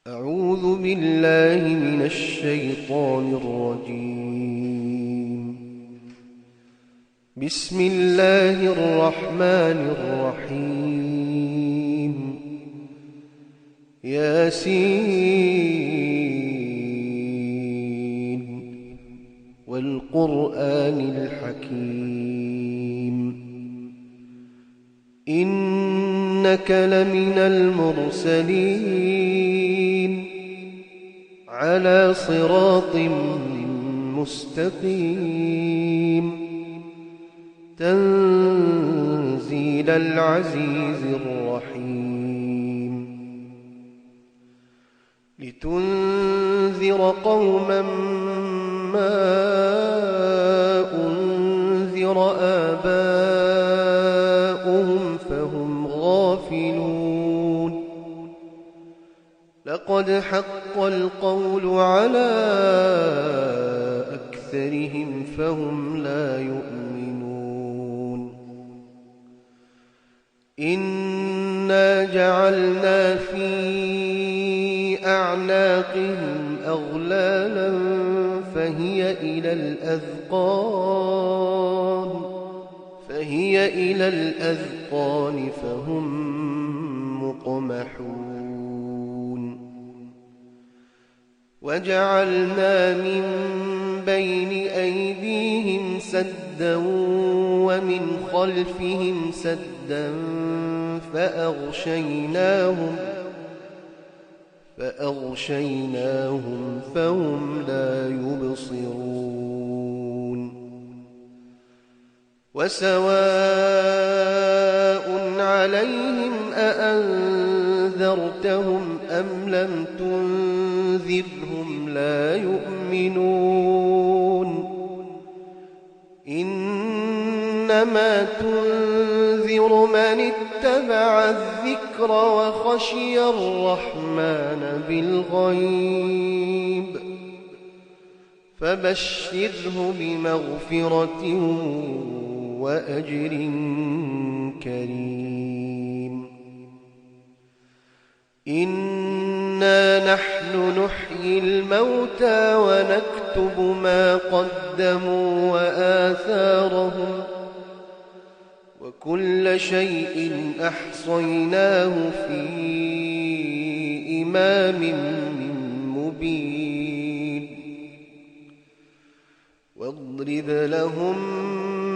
أعوذ بالله من الشيطان الرجيم. بسم الله الرحمن الرحيم. ياسين والقرآن الحكيم إنك لمن المرسلين على صراط مستقيم تنزيل العزيز الرحيم لتنذر قوما ما أنذر آباؤهم فهم غافلون لقد حق القول على أكثرهم فهم لا يؤمنون إنا جعلنا في أعناقهم أغلالا فهي إلى الأذقان فهم مقمحون وجعلنا من بين أيديهم سدا ومن خلفهم سدا فأغشيناهم فهم لا يبصرون وسواء عليهم أأنذرتهم أم لم تنذرهم لا يؤمنون إنما تنذر من اتبع الذكر وخشي الرحمن بالغيب فبشره بمغفرة وأجر كريم إنا نحن نحيي الموتى ونكتب ما قدموا وآثارهم وكل شيء أحصيناه في إمام مبين واضرب لهم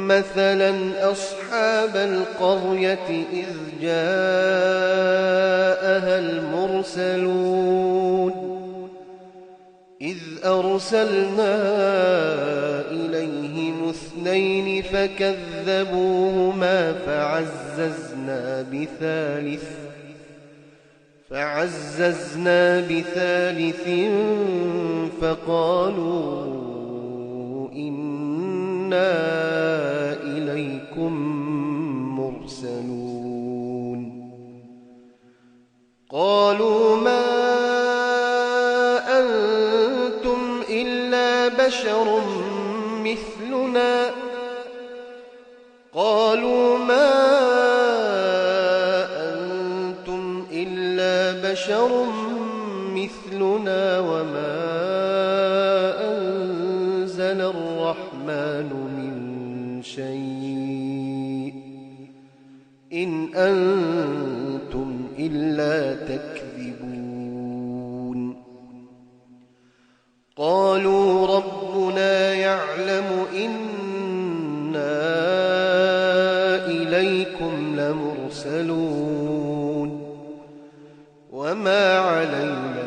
مثلا أصحاب القرية إذ جاءها المرسلون إذ أرسلنا إليهم اثنين فكذبوهما فعززنا بثالث فقالوا إنا إليكم مرسلون قالوا ما أنتم إلا بشر مثلنا وما أنزل الرحمن من شيء إن أنتم إلا تكذبون قالوا ربنا يعلم إنا إليكم لمرسلون وما علينا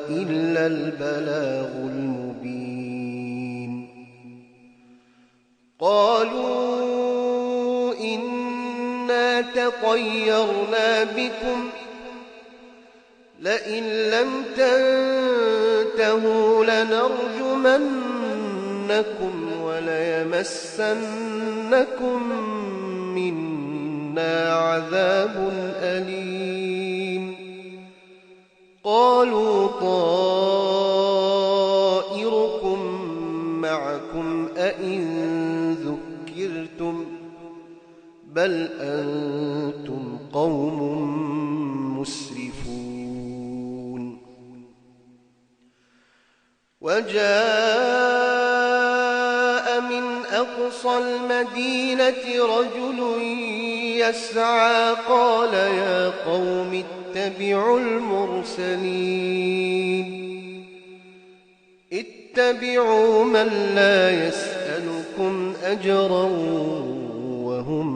إلا البلاغ المبين قالوا إنا تطيرنا بكم لئن لم تنتهوا لنرجمنكم وليمسنكم منا عذاب أليم قالوا طائركم معكم أئن ذكرتم بل أنتم قوم مسرفون وجاء من أقصى المدينة رجل يسعى قال يا قوم اتبعوا المرسلين اتبعوا من لا يسألكم أجرا وهم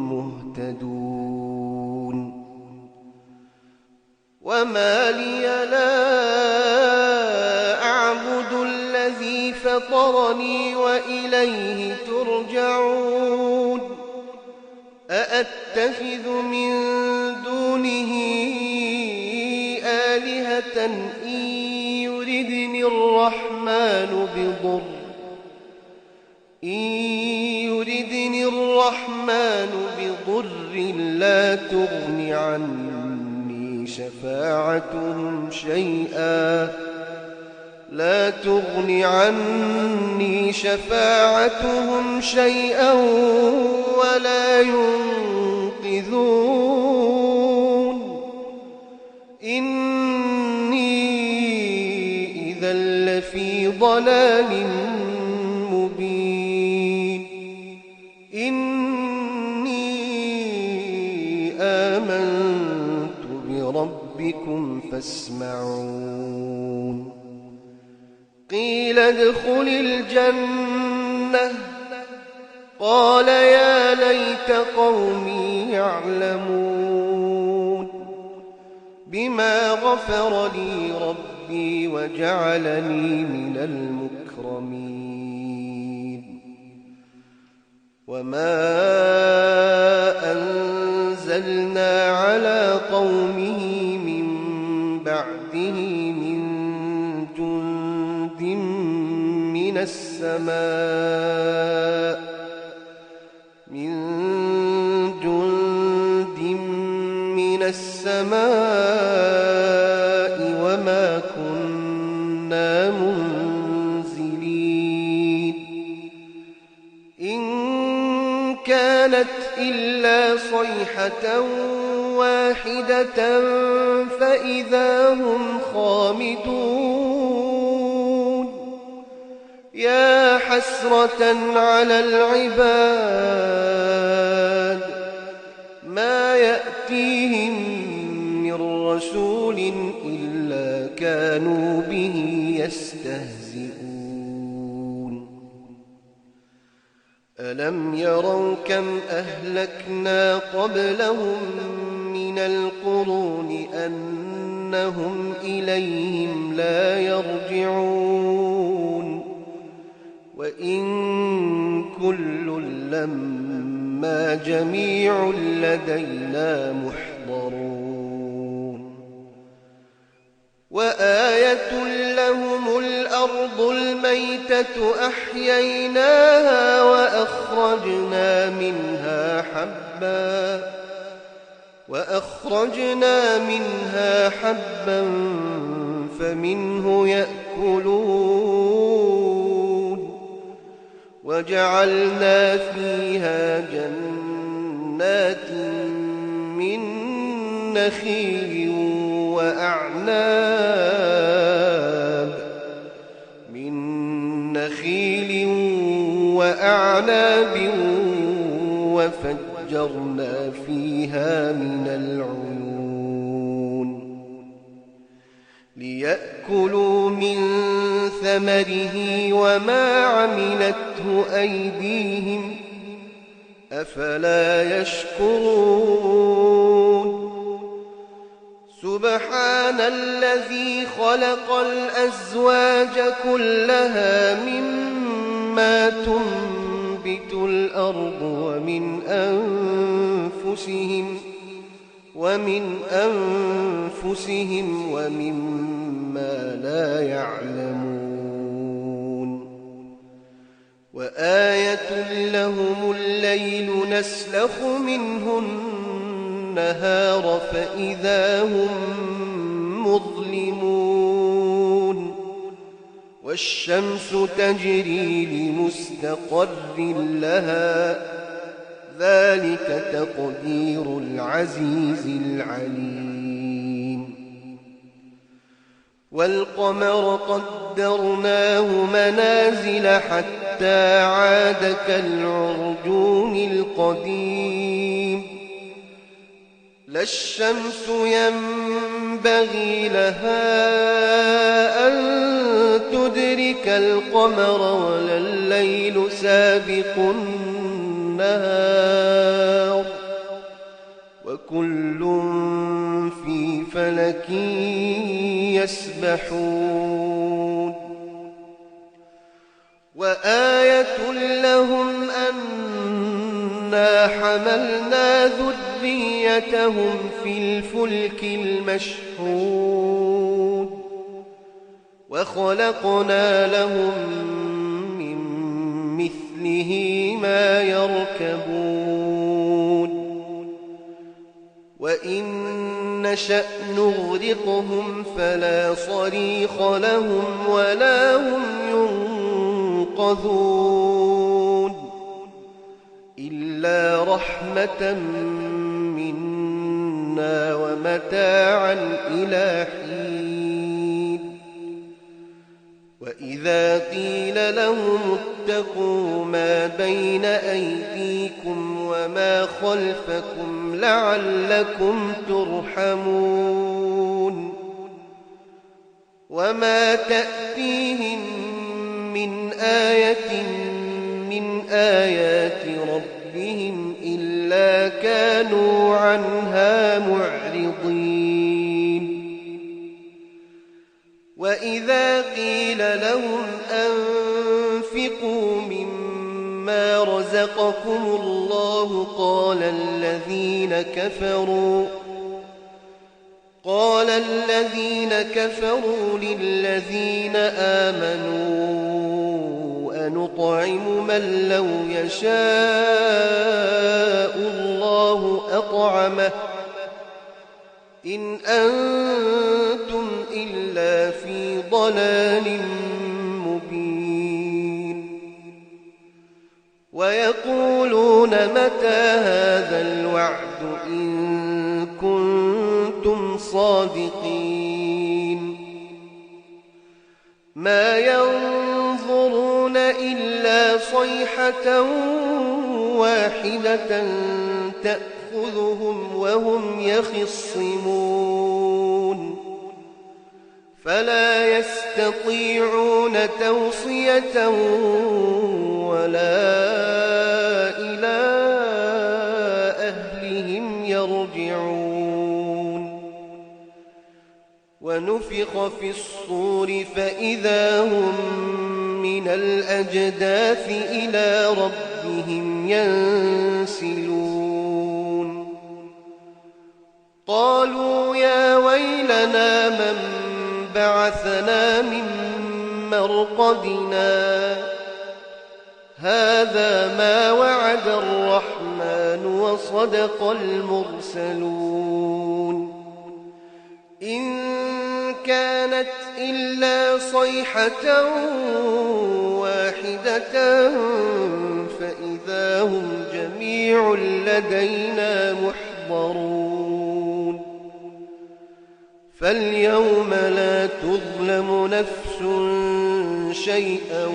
مهتدون وما لي لا أعبد الذي فطرني وإليه ترجعون أأتخذ من دونه آلهة إن يردني الرحمن بضر لا تغن عني شفاعتهم شيئا ولا ينقذون إني إذا لفي ضلال مبين إني آمنت بربكم فاسمعون قيل ادخل الجنة قال يا ليت قومي يعلمون بما غفر لي ربي وجعلني من المكرمين وما أنزلنا على قومه من بعده من جند من السماء وما كنا منزلين إن كانت إلا صيحة واحدة فإذا هم خامدون يا حسرة على العباد ما يأتيهم من رسول إلا كانوا به يستهزئون ألم يروا كم أهلكنا قبلهم من القرون أنهم إليهم لا يرجعون وإن كل لما جميع لدينا محضرون وآية لهم الأرض الميتة أحييناها وأخرجنا منها حبا فمنه يأكلون وجعلنا فيها جنات من نخيل وأعناب وفجرنا فيها من العيون ليأكلوا من ثمره وما عملته أيديهم أفلا يشكرون سبحان الذي خلق الأزواج كلها مما تنبت الأرض ومن أنفسهم ومما لا يعلمون وآية لهم الليل نسلخ منه النهار فإذا هم مظلمون والشمس تجري لمستقر لها ذلك تقدير العزيز العليم والقمر قدرناه منازل حتى عاد كالعرجون القديم لا الشمس ينبغي لها أن تدرك القمر ولا الليل سابق النهار وكل في فلك يسبحون وآية لهم أنا حملنا ذريتهم في الفلك المشحون وخلقنا لهم من مثله ما يركبون وإن نشأ نغرقهم فلا صريخ لهم ولا هم ينقذون إلا رحمة منا ومتاعا إلى حين وإذا قيل لهم اتقوا ما بين أيديكم وما خلفكم لعلكم ترحمون وما تأتيهم من آية من آيات ربهم إلا كانوا عنها معرضين وإذا قيل لهم أنفقوا مما رزقكم الله قال الذين كفروا للذين آمنوا أنطعم من لو يشاء الله أطعمه إن أنتم إلا في ضلال مبين ويقولون متى هذا الوعد إن كنتم صادقين ما ينظرون إلا صيحة واحدة تأخذهم وهم يخصمون فلا يستطيعون توصية ولا إلى أهلهم يرجعون ونفخ في الصور فإذا هم من الأجداث إلى ربهم ينسلون قالوا يا ويلنا من بعثنا من مرقدنا هذا ما وعد الرحمن وصدق المرسلون إن كانت إلا صيحة واحدة فإذا هم جميع لدينا محضرون فاليوم لا تظلم نفس شيئا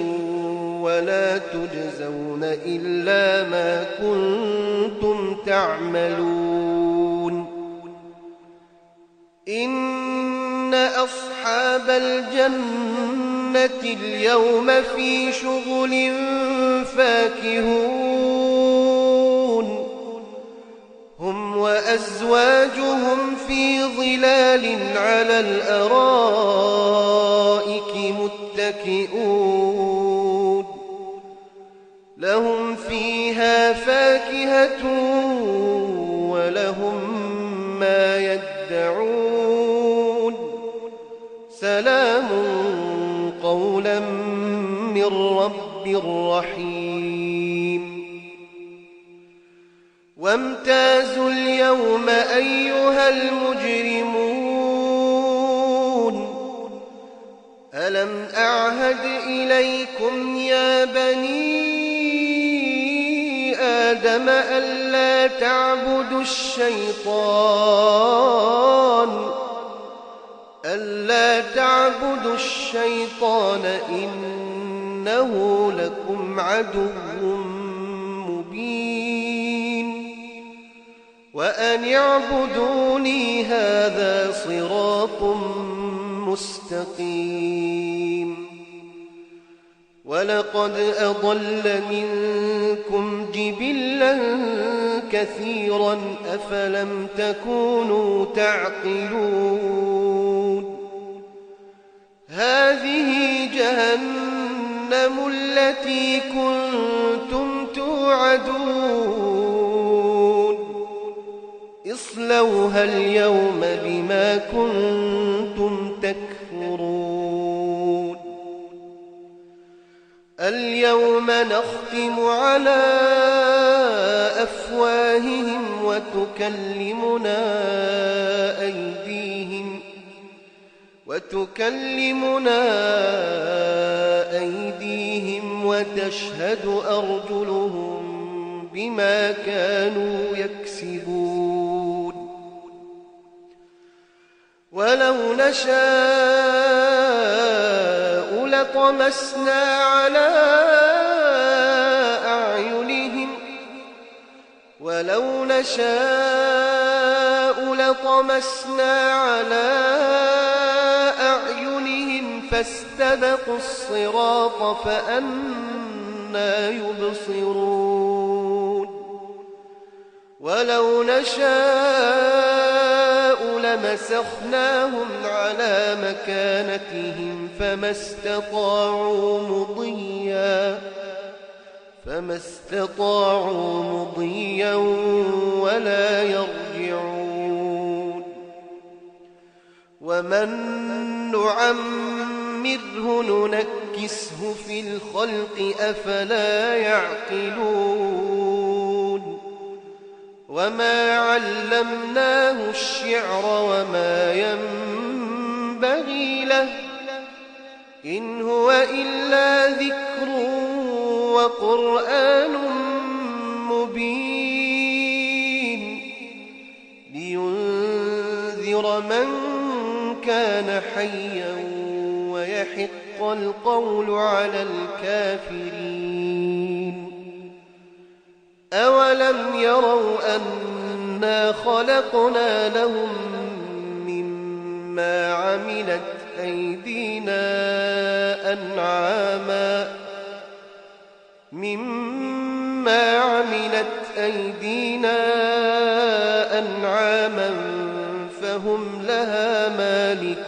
ولا تجزون إلا ما كنتم تعملون إن أصحاب الجنة اليوم في شغل فاكهون هم وأزواجهم في ظلال على الأرائك متكئون لهم فيها فاكهة ولهم ما يدعون سلام قولا من رب رحيم وامتازوا اليوم أيها المجرمون ألم أعهد إليكم يا بني آدم ألا تعبدوا الشيطان ألا تعبدوا الشيطان إنه لكم عدو مبين وأن اعبدوني هذا صراط مستقيم ولقد أضل منكم جبلا كثيرا أفلم تكونوا تعقلون هذه جهنم التي كنتم توعدون اصلوها اليوم بما كنتم تكفرون اليوم نختم على أفواههم وتكلمنا أيديهم وتشهد أرجلهم بما كانوا يكسبون ولو نشاء لطمسنا على أعينهم فاستبقوا الصراط فأنى يبصرون ولو نشاء لمسخناهم على مكانتهم فما استطاعوا مضيا ولا يرجعون ومن نعمره ننكسه في الخلق أفلا يعقلون وما علمناه الشعر وما ينبغي له إن هو إلا ذكر وقرآن مبين لينذر من كان حيا ويحق القول على الكافرين أولم يروا أنا خلقنا لهم مما عملت أيدينا أنعاما فهم لها مالكون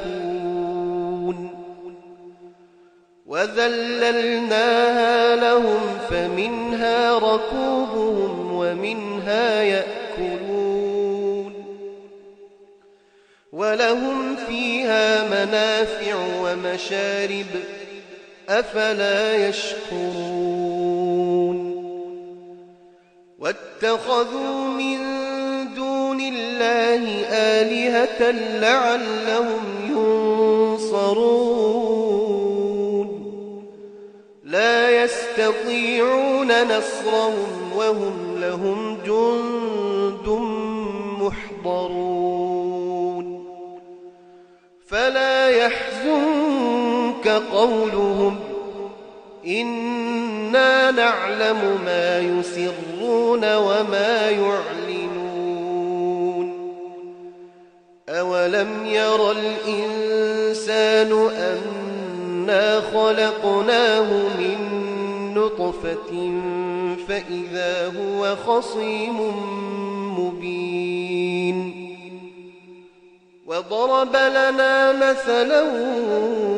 وذللناها لهم فمنها ركوبهم ومنها يأكلون ولهم فيها منافع ومشارب أفلا يشكرون واتخذوا من دون الله آلهة لعلهم ينصرون لا يستطيعون نصرهم وهم لهم جند محضرون فلا يحزنك قولهم إنا نعلم ما يسرون وما يعلنون أولم ير الإنسان أنا خلقناه من نطفة فإذا هو خصيم مبين وضرب لنا مثلا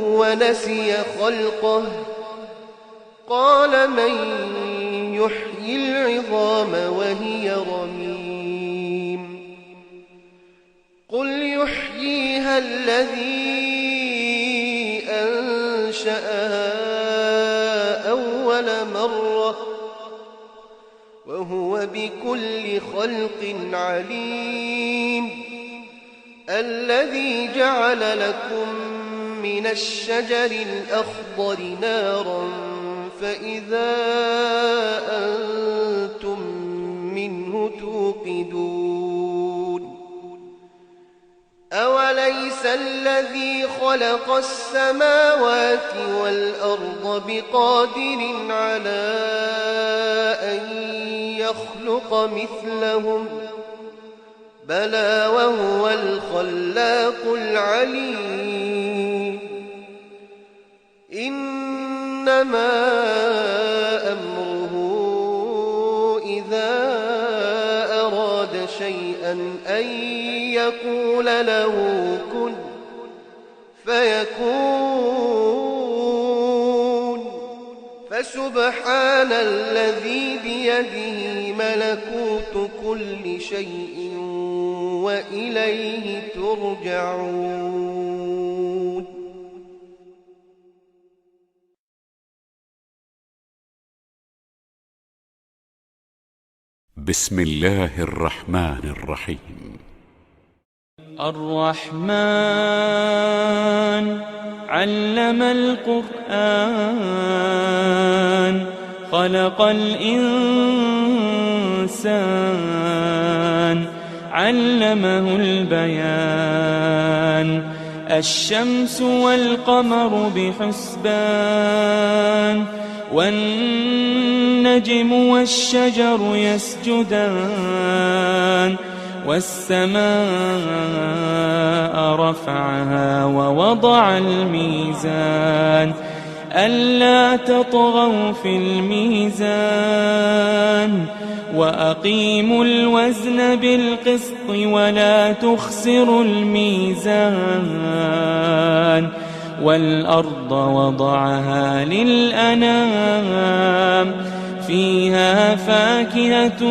ونسي خلقه قال من يحيي العظام وهي رميم قل يحييها الذي أنشأها أول مرة وهو بكل خلق عليم الذي جعل لكم من الشجر الأخضر نارا فإذا أنتم منه توقدون أوليس الذي خلق السماوات والأرض بقادر على أن يخلق مثلهم بلى وهو الخلاق العليم إنما أمره إذا أراد شيئا أن يقول له كن فيكون فسبحان الذي بيده ملكوت كل شيء وإليه ترجعون بسم الله الرحمن الرحيم. الرحمن علم القرآن خلق الإنسان علمه البيان الشمس والقمر بحسبان والنجم والشجر يسجدان والسماء رفعها ووضع الميزان ألا تطغوا في الميزان وأقيموا الوزن بالقسط ولا تخسروا الميزان والأرض وضعها للأنام فيها فاكهة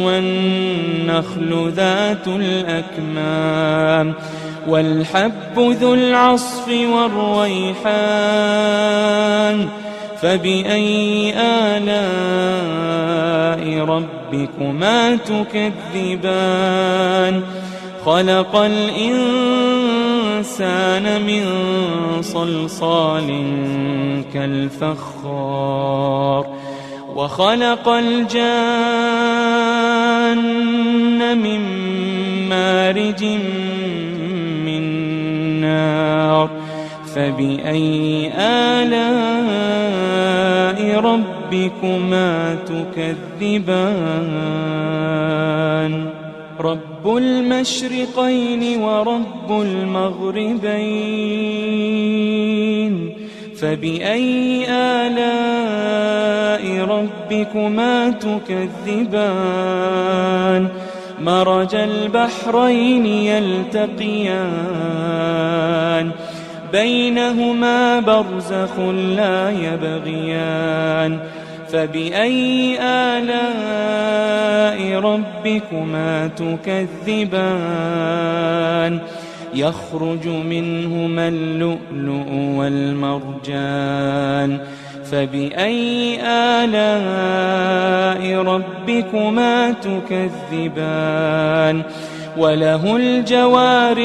والنخل ذات الأكمام والحب ذو العصف والريحان فبأي آلاء ربكما تكذبان خلق الإنسان من صلصال كالفخار وخلق الجان من مارج من نار فبأي آلاء ربكما تكذبان رب المشرقين ورب المغربين فبأي آلاء ربكما تكذبان مرج البحرين يلتقيان بينهما برزخ لا يبغيان فبأي آلاء ربكما تكذبان يخرج منهما اللؤلؤ والمرجان فبأي آلاء ربكما تكذبان وله الجوار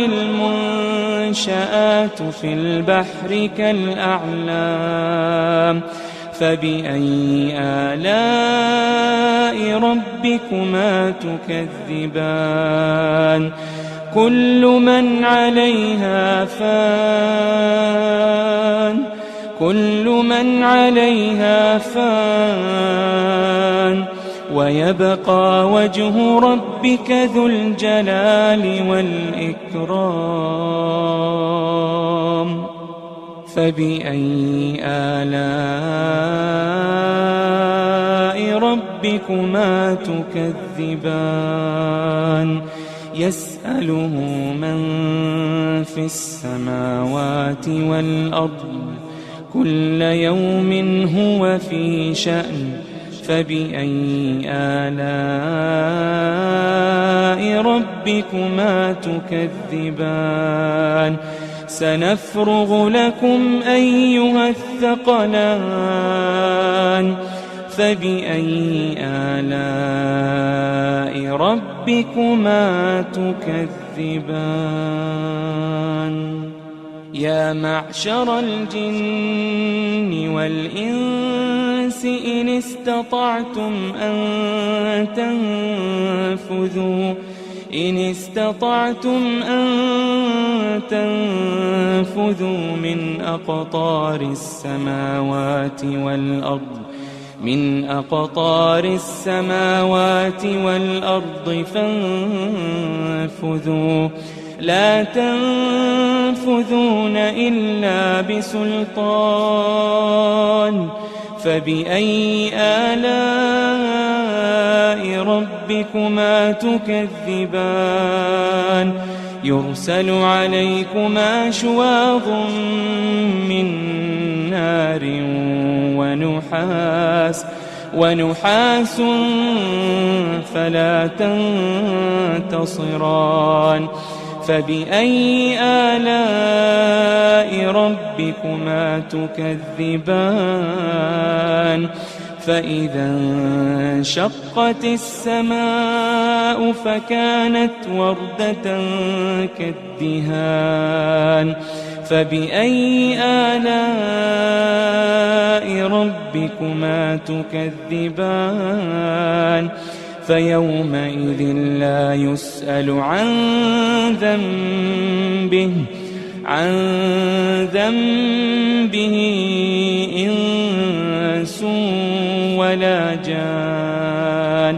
المنشآت في البحر كالأعلام فبأي آلاء ربكما تكذبان كل من عليها فان ويبقى وجه ربك ذو الجلال والإكرام فبأي آلاء ربكما تكذبان يسأله من في السماوات والأرض كل يوم هو في شأن فبأي آلاء ربكما تكذبان سنفرغ لكم أيها الثقلان فبأي آلاء ربكما تكذبان يا معشر الجن والإنس إن استطعتم أن إن استطعتم أن تنفذوا من أقطار السماوات والأرض فانفذوا لا تنفذون إلا بسلطان فبأي آلاء ربكما تكذبان يرسل عليكما شواظ من نار ونحاس فلا تنتصران فبأي آلاء ربكما تكذبان فإذا انشقت السماء فكانت وردة كالدهان فبأي آلاء ربكما تكذبان فيومئذ لا يسأل عن ذنبه إنس ولا جان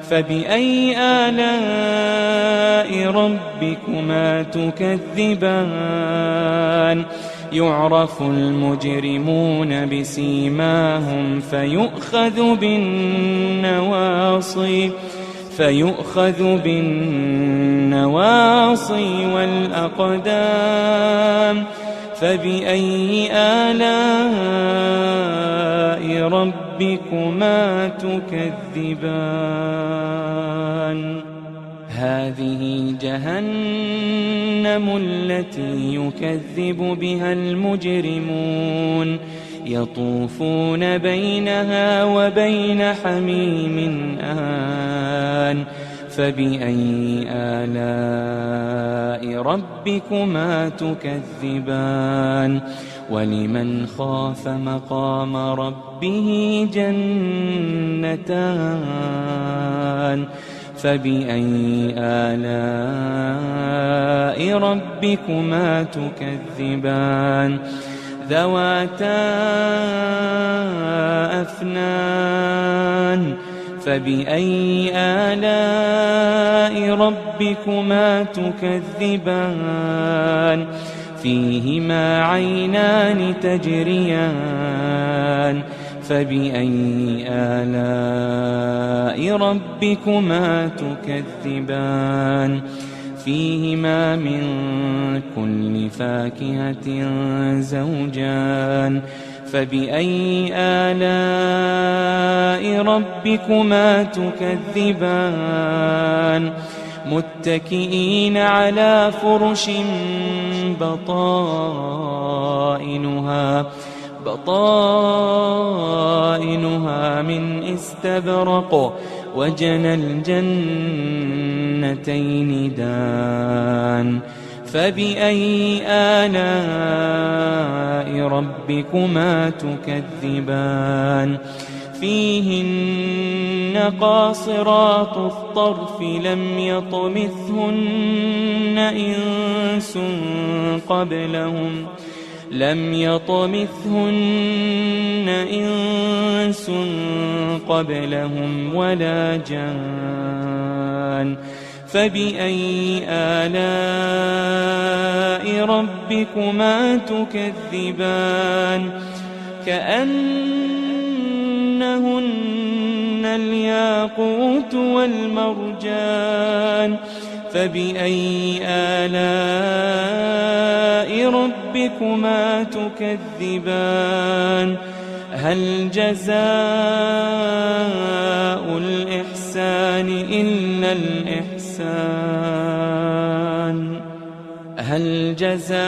فبأي آلاء ربكما تكذبان يعرف المجرمون بسيماهم فيؤخذ بالنواصي والأقدام فبأي آلاء ربكما تكذبان هذه جهنم التي يكذب بها المجرمون يطوفون بينها وبين حميم آن فبأي آلاء ربكما تكذبان ولمن خاف مقام ربه جنتان فبأي آلاء ربكما تكذبان ذواتا أفنان فبأي آلاء ربكما تكذبان فيهما عينان تجريان فبأي آلاء ربكما تكذبان فيهما من كل فاكهة زوجان فبأي آلاء ربكما تكذبان متكئين على فرش بطائنها من استبرق وجنى الجنتين دان فبأي آلاء ربكما تكذبان فيهن قاصرات الطرف لم يطمثهن إنس قبلهم ولا جان فبأي آلاء ربكما تكذبان كأنهن الياقوت والمرجان فبأي آلاء ربكما تكذبان هل جزاء الإحسان إلا الإحسان هل جزاء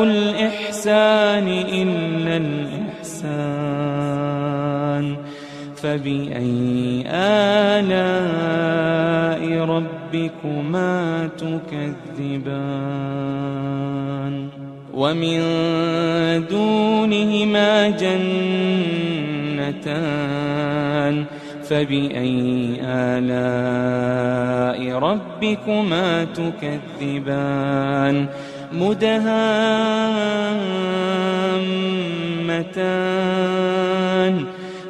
الإحسان إلا الإحسان فبأي آلاء ربكما تكذبان ومن دونهما جنتان فبأي آلاء ربكما تكذبان مدهامتان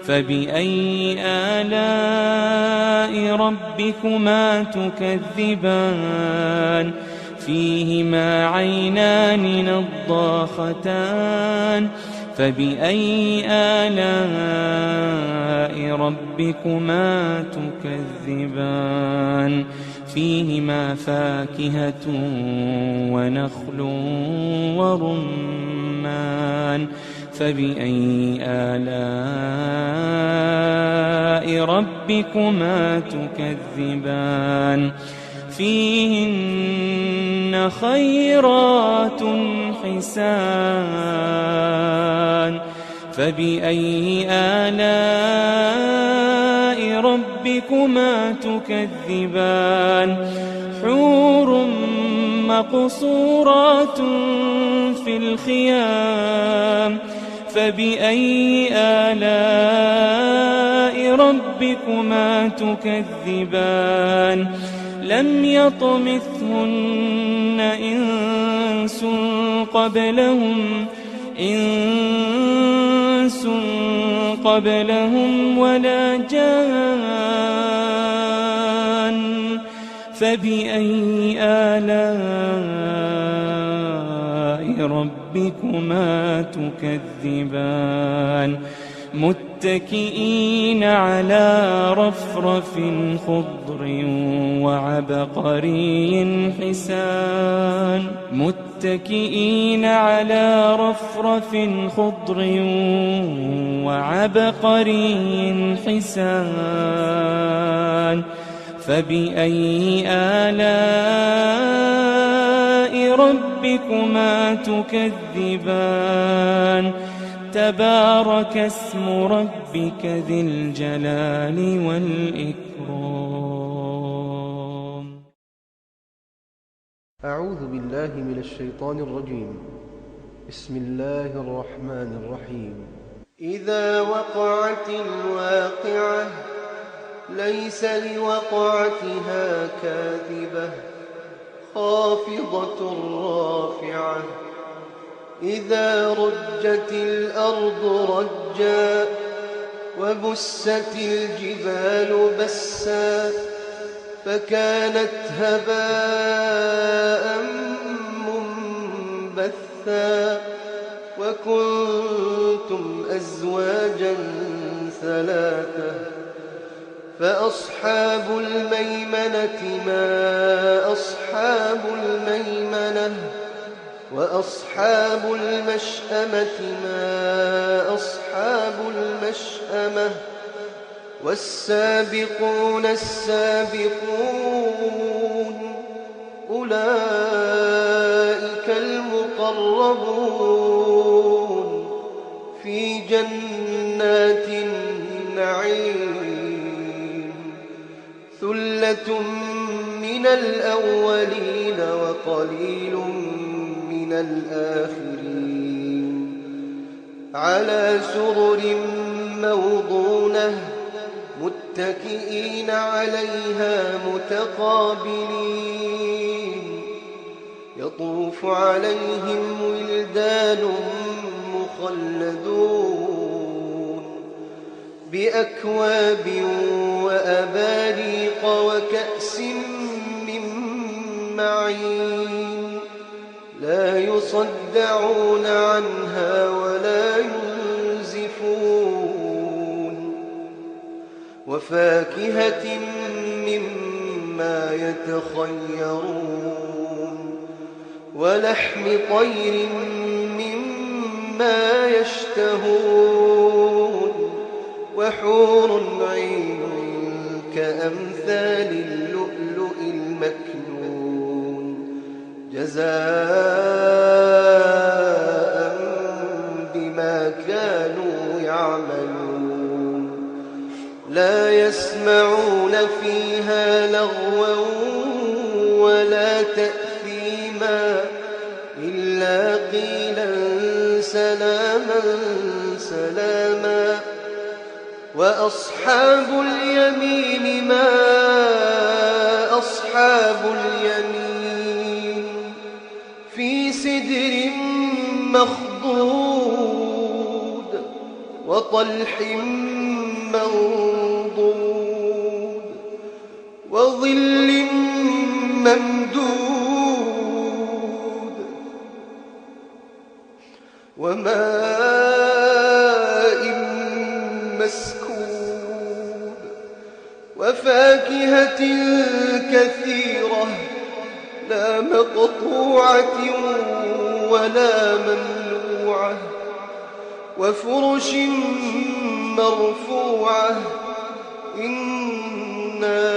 فبأي آلاء ربكما تكذبان فيهما عينان نضاختان فبأي آلاء ربكما تكذبان فيهما فاكهة ونخل ورمان فبأي آلاء ربكما تكذبان فيهن خيرات حسان فبأي آلاء ربكما تكذبان حور مقصورات في الخيام فبأي آلاء ربكما تكذبان لم يطمثهن إنس قبلهم ولا جان فبأي آلاء ربكما تكذبان متكئين على رفرف خضر وعبقري حسان متكئين على رفرف خضر وعبقري حسان فبأي آلاء ربكما تكذبان تبارك اسم ربك ذي الجلال والإكرام. أعوذ بالله من الشيطان الرجيم. بسم الله الرحمن الرحيم. إذا وقعت الواقعة ليس لوقعتها كاذبة خافضة رافعة إذا رجت الأرض رجا وبست الجبال بسا فكانت هباء منبثا وكنتم أزواجا ثلاثة فأصحاب الميمنة ما أصحاب الميمنة وأصحاب المشأمة ما أصحاب المشأمة والسابقون السابقون أولئك المقربون في جنات النعيم ثلة من الأولين وقليل من الآخرين على سرر موضونة متكئين عليها متقابلين يطوف عليهم ولدان مخلدون بأكواب وأباريق وكأس من معين لا يصدعون عنها ولا ينزفون وفاكهة مما يتخيرون ولحم طير مما يشتهون وحور عين كأمثال اللؤلؤ المكنون جزاء بما كانوا يعملون لا يسمعون فيها لغوا ولا تأثيما إلا قيلا سلاما سلاما وأصحاب اليمين ما أصحاب اليمين في سدر مخضود وطلح منضود وظل ممدود وماء مسكوب وفاكهة كثيرة لا مقطوعة ولا ممنوعة وفرش مرفوعة إنا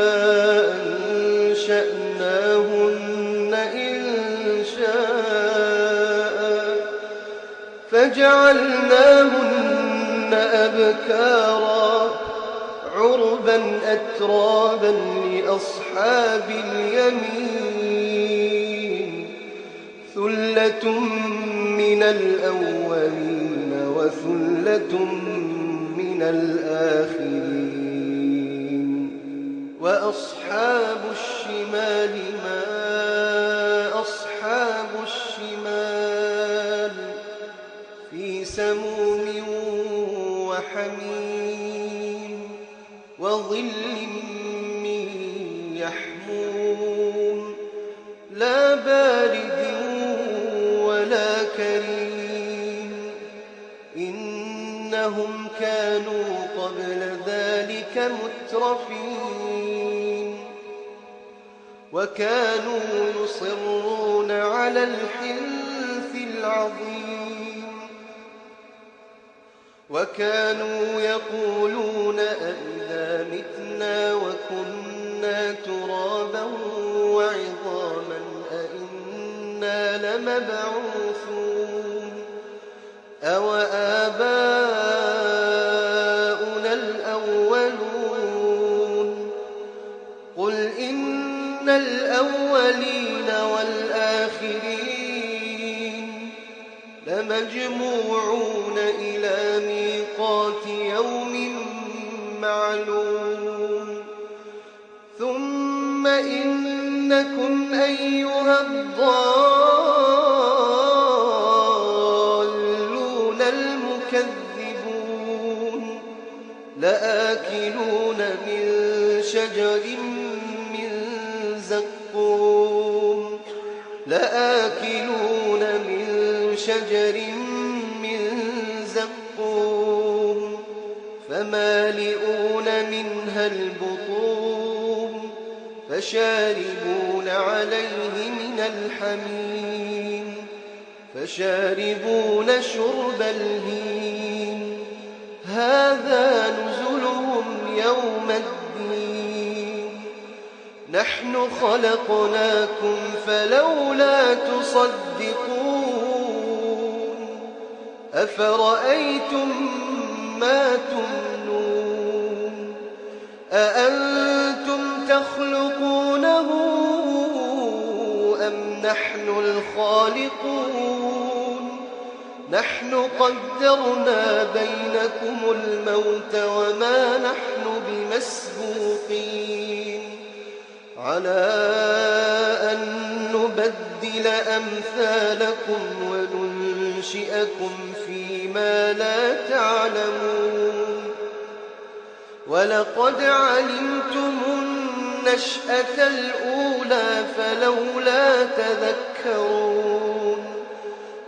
أنشأناهن إنشاء فجعلناهن أبكارا عربا أترابا لأصحاب اليمين ثلة من الأولين وثلة من الآخرين وأصحاب الشمال ما أصحاب الشمال في سموم وحميم وظل من يحموم لا بارد ولا كريم إنهم كانوا قبل ذلك مترفين وكانوا يصرون على الحنث العظيم وكانوا يقولون أئذا متنا وكنا ترابا وعظاما أئنا لمبعوثون أو آباؤنا الأولون قل إن الأولين والآخرين لمجموعون إلى ميقات يوم معلوم ثم إنكم أيها الضالون المكذبون لآكلون من شجر من زقوم لآكلون من شجر من زقوم فمالئون منها البطون فشاربون عليه من الحميم فشاربون شرب الهيم هذا نزلهم يوم الدين نحن خلقناكم فلولا تصدقون أفرأيتم ما تمنون أأنتم تخلقونه أم نحن الخالقون نحن قدرنا بينكم الموت وما نحن بمسبوقين على أن نبدل أمثالكم وننشئكم فيما لا تعلمون ولقد علمتم النشأة الأولى فلولا تذكرون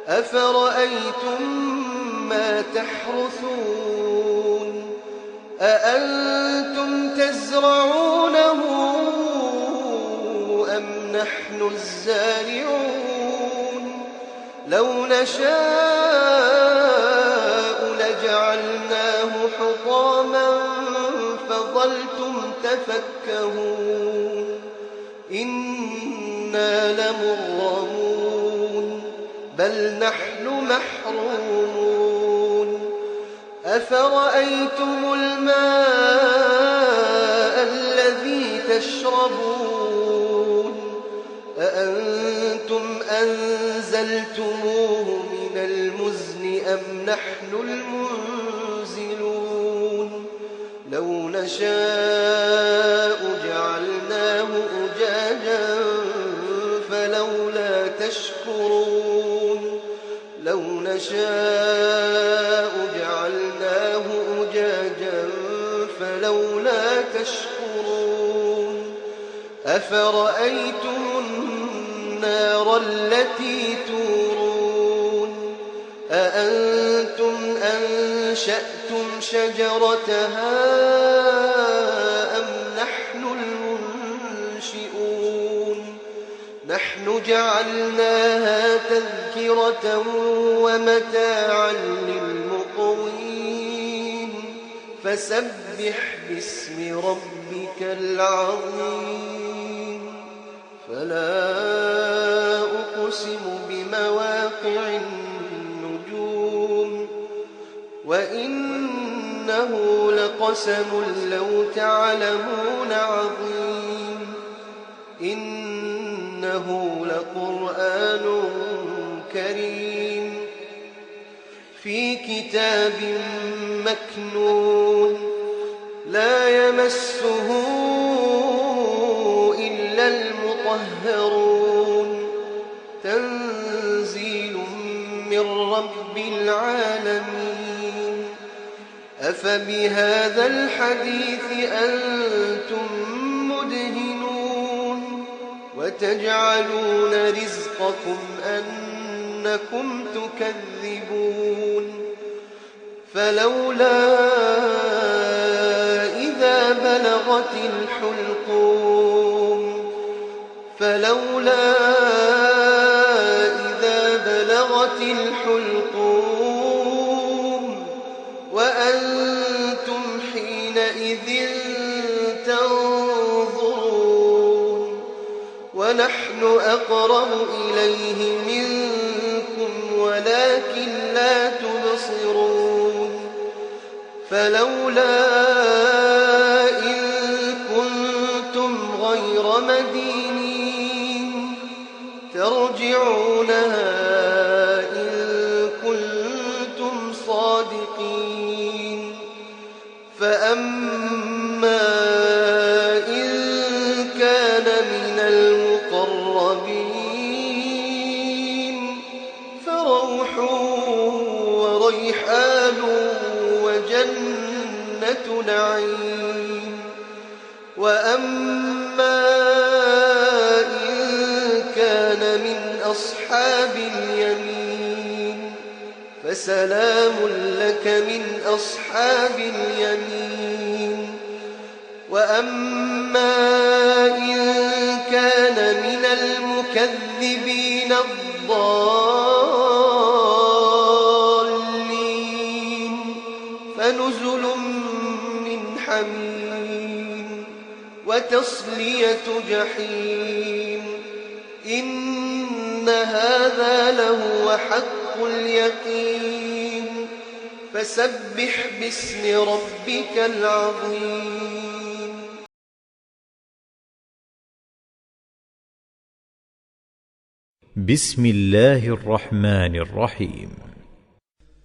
أفرأيتم ما تحرثون أأنتم تزرعونه أم نحن الزارعون لو نشاء لجعلناه حطاما فظلتم تفكهون إنا لمغرمون بل نحن محرومون أفرأيتم الماء الذي تشربون أأنتم أنزلتموه من المزن أم نحن المنزلون لو نشاء جعلناه أجاجا فلولا تشكرون لو نشاء جعلناه أجاجا فلولا تشكرون أفرأيتم النار التي تورون أأنتم أنشأتم شجرتها أم نحن المنشئون نحن جعلناها تذكرة ومتاعا للمقوين فسبح باسم ربك العظيم فلا أقسم بمواقع النجوم وإنه لقسم لو تعلمون عظيم إنه لقرآن كريم في كتاب مكنون لا يمسه إلا المطهرون تنزيل من رب العالمين أفبهذا الحديث أنتم مدهنون وتجعلون رزقكم أنكم تكذبون فلولا إذا بلغت الحلقوم فلولا إذا بلغت الحلقوم وأنتم حينئذ تنظرون ونحن أقرب إليه منكم ولكن لا تبصرون فلولا إن كنتم غير مدينين ترجعونها إن كنتم صادقين فأما إن كان من المقربين فروح وريحان وجنة نعيم وأما إن كان من أصحاب اليمين فسلام لك من أصحاب اليمين وأما إن كان من المكذبين الضالين فنزل من حميم وتصلية جحيم إن هذا لهو حق اليقين فسبح باسم ربك العظيم بسم الله الرحمن الرحيم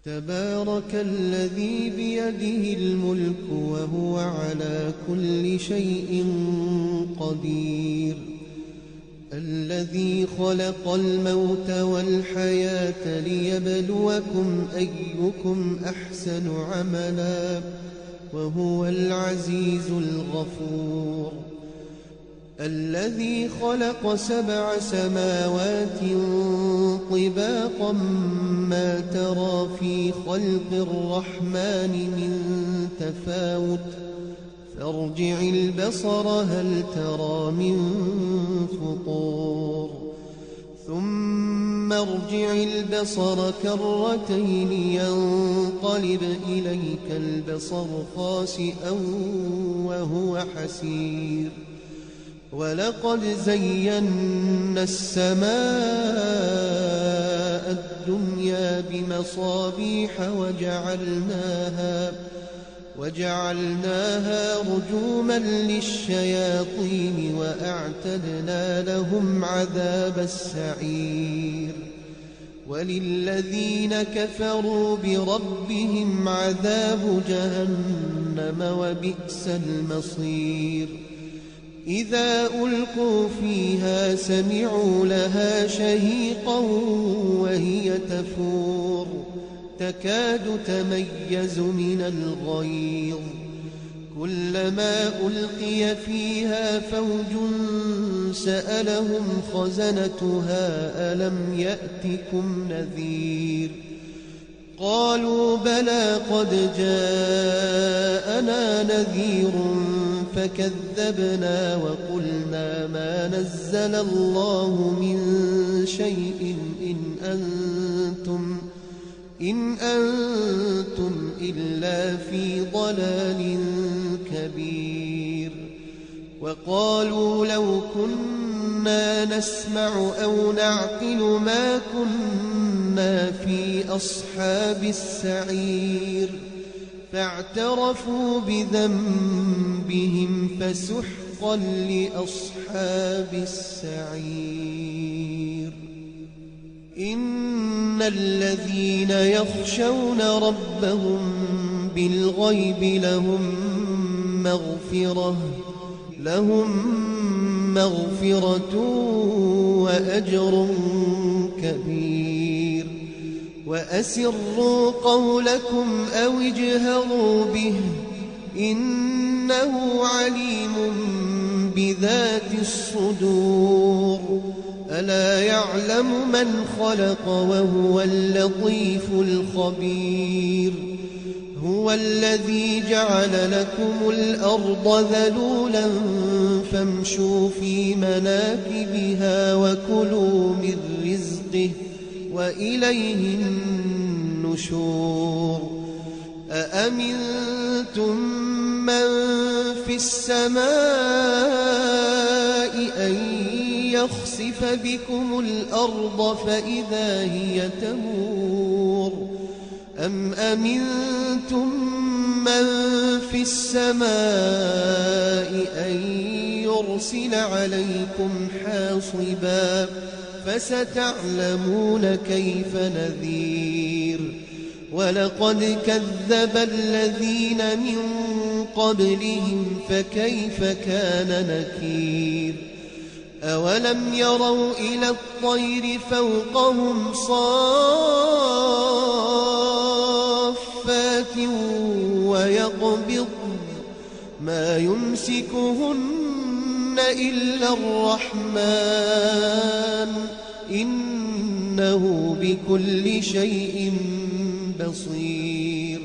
تبارك الذي بيده الملك وهو على كل شيء قدير الذي خلق الموت والحياة ليبلوكم أيكم أحسن عملا وهو العزيز الغفور الذي خلق 7 سماوات طباقا ما ترى في خلق الرحمن من تفاوت فارجع البصر هل ترى من فطور ثم ارجع البصر كرتين ينقلب إليك البصر خاسئا وهو حسير ولقد زينا السماء الدنيا بمصابيح وجعلناها رجوما للشياطين وأعتدنا لهم عذاب السعير وللذين كفروا بربهم عذاب جهنم وبئس المصير إذا ألقوا فيها سمعوا لها شهيقا وهي تفور تكاد تميز من الغيظ كلما ألقي فيها فوج سألهم خزنتها ألم يأتكم نذير قالوا بلى قد جاءنا نذير فكذبنا وقلنا ما نزل الله من شيء إن أنتم إلا في ضلال كبير وقالوا لو كنا نسمع أو نعقل ما كنا في أصحاب السعير فاعترفوا بذنبهم فسحقا لأصحاب السعير إن الذين يخشون ربهم بالغيب لهم مغفرة وأجر كبير وأسروا قولكم أو اجهروا به إنه عليم بذات الصدور ألا يعلم من خلق وهو اللطيف الخبير هو الذي جعل لكم الأرض ذلولا فامشوا في مناكبها وكلوا من رزقه وإليه النشور أأمنتم من في السماء أن يخسف بكم الأرض فإذا هي تمور أم أمنتم من في السماء أن يرسل عليكم حاصبا فستعلمون كيف نذير ولقد كذب الذين من قبلهم فكيف كان نكير أولم يروا إلى الطير فوقهم صافات ويقبض ما يمسكهن إلا الرحمن إنه بكل شيء بصير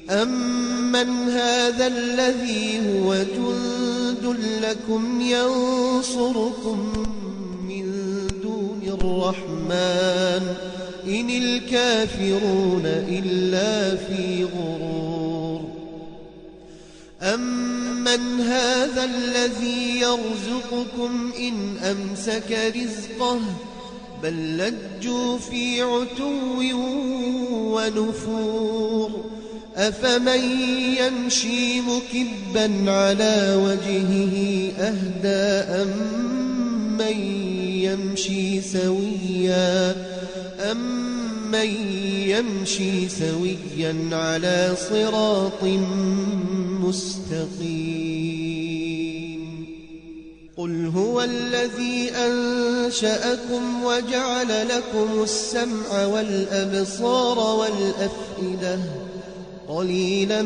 أمن هذا الذي هو جند لكم ينصركم من دون الرحمن إن الكافرون إلا في غرور أمن هذا الذي يرزقكم إن أمسك رزقه بل لجوا في عتو ونفور أفمن يمشي مكبا على وجهه أهدى أمن يمشي سويا على صراط مستقيم قل هو الذي أنشأكم وجعل لكم السمع والأبصار والأفئدة قليلا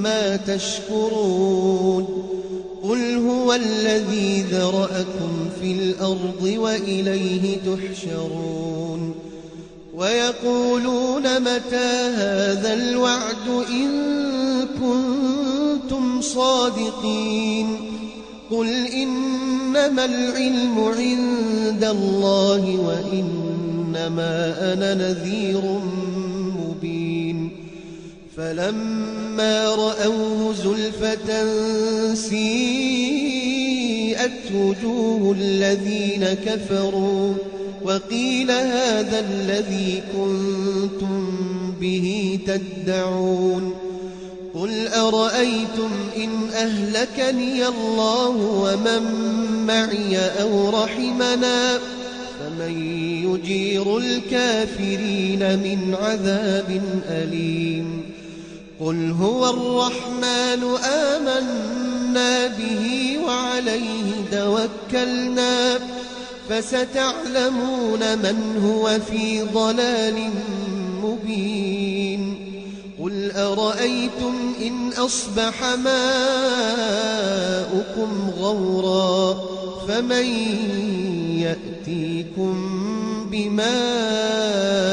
ما تشكرون قل هو الذي ذرأكم في الأرض وإليه تحشرون ويقولون متى هذا الوعد إن كنتم صادقين قل إنما العلم عند الله وإنما أنا نذير مبين فلما رأوه زلفة سيئت وجوه الذين كفروا وقيل هذا الذي كنتم به تدعون قل أرأيتم إن أهلكني الله ومن معي أو رحمنا فمن من يجير الكافرين من عذاب أليم قل هو الرحمن آمنا به وعليه توكلنا فستعلمون من هو في ضلال مبين قل أرأيتم إن أصبح ماؤكم غورا فمن يأتيكم بماء